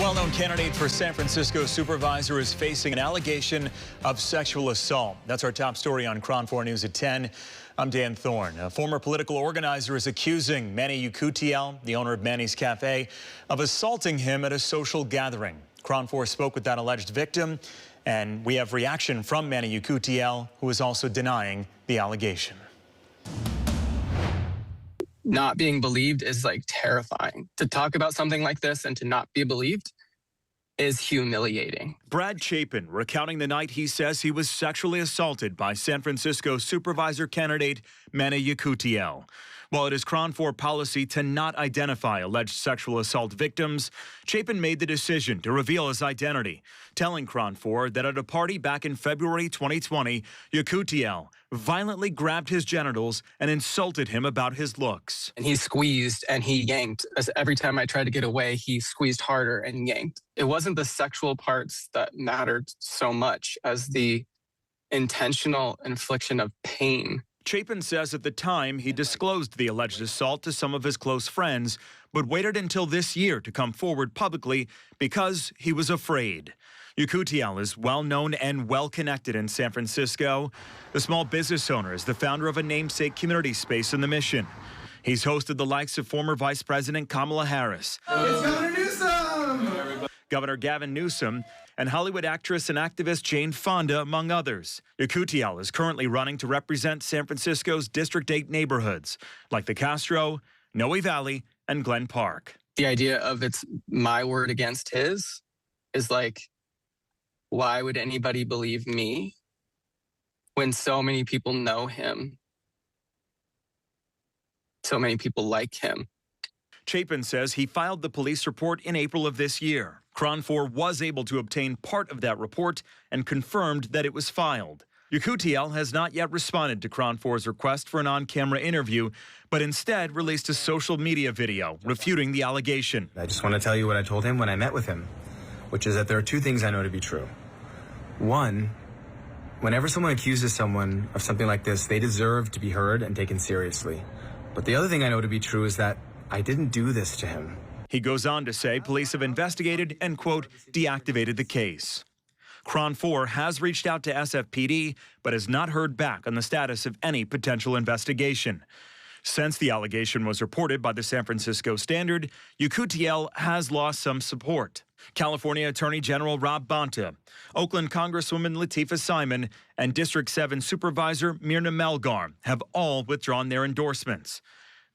Well-known candidate for San Francisco supervisor is facing an allegation of sexual assault. That's our top story on KRON 4 News at 10. I'm Dan Thorne. A former political organizer is accusing Manny Yukutiel, the owner of Manny's Cafe, of assaulting him at a social gathering. KRON 4 spoke with that alleged victim, and we have reaction from Manny Yukutiel, who is also denying the allegation. Not being believed is like terrifying. To talk about something like this and to not be believed is humiliating. Brad Chapin recounting the night he says he was sexually assaulted by San Francisco supervisor candidate Manny Yukutiel. While it is KRON 4 policy to not identify alleged sexual assault victims, Chapin made the decision to reveal his identity, telling KRON 4 that at a party back in February 2020, Yukutiel violently grabbed his genitals and insulted him about his looks. And he squeezed and he yanked. As every time I tried to get away, he squeezed harder and yanked. It wasn't the sexual parts that mattered so much as the intentional infliction of pain. Chapin says at the time he disclosed the alleged assault to some of his close friends, but waited until this year to come forward publicly because he was afraid. Yukutiel is well-known and well-connected in San Francisco. The small business owner is the founder of a namesake community space in the Mission. He's hosted the likes of former Vice President Kamala Harris, it's Governor Newsom, Governor Gavin Newsom, and Hollywood actress and activist Jane Fonda, among others. Yukutiel is currently running to represent San Francisco's District 8 neighborhoods, like the Castro, Noe Valley, and Glen Park. The idea of it's my word against his is like, why would anybody believe me when so many people know him? So many people like him. Chapin says he filed the police report in April of this year. KRON 4 was able to obtain part of that report and confirmed that it was filed. Yukutiel has not yet responded to KRON 4's request for an on-camera interview, but instead released a social media video refuting the allegation. I just want to tell you what I told him when I met with him, which is that there are two things I know to be true. One, whenever someone accuses someone of something like this, they deserve to be heard and taken seriously. But the other thing I know to be true is that I didn't do this to him. He goes on to say police have investigated and, quote, deactivated the case. KRON 4 has reached out to SFPD, but has not heard back on the status of any potential investigation. Since the allegation was reported by the San Francisco Standard, Yukutiel has lost some support. California Attorney General Rob Bonta, Oakland Congresswoman Latifah Simon, and District 7 Supervisor Myrna Melgar have all withdrawn their endorsements.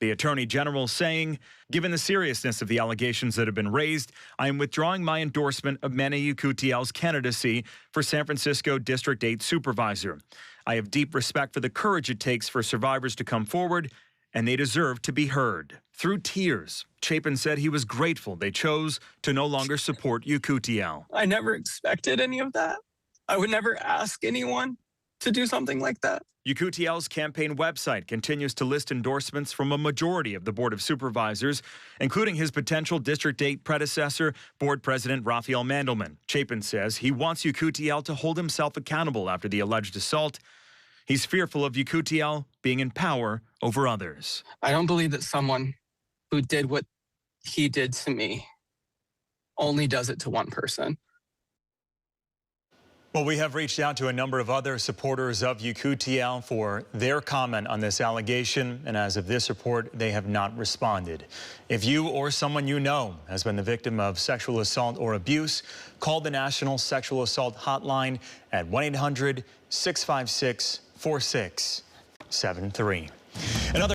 The Attorney General saying, given the seriousness of the allegations that have been raised, I am withdrawing my endorsement of Manny Yukutiel's candidacy for San Francisco District 8 Supervisor. I have deep respect for the courage it takes for survivors to come forward, and they deserve to be heard. Through tears, Chapin said he was grateful they chose to no longer support Yukutiel. I never expected any of that. I would never ask anyone to do something like that. Yukutiel's campaign website continues to list endorsements from a majority of the Board of Supervisors, including his potential District 8 predecessor, Board President Raphael Mandelman. Chapin says he wants Yukutiel to hold himself accountable after the alleged assault. He's fearful of Yukutiel being in power over others. I don't believe that someone who did what he did to me only does it to one person. Well, we have reached out to a number of other supporters of Yukutiel for their comment on this allegation, and as of this report, they have not responded. If you or someone you know has been the victim of sexual assault or abuse, call the National Sexual Assault Hotline at 1-800-656-4673. Another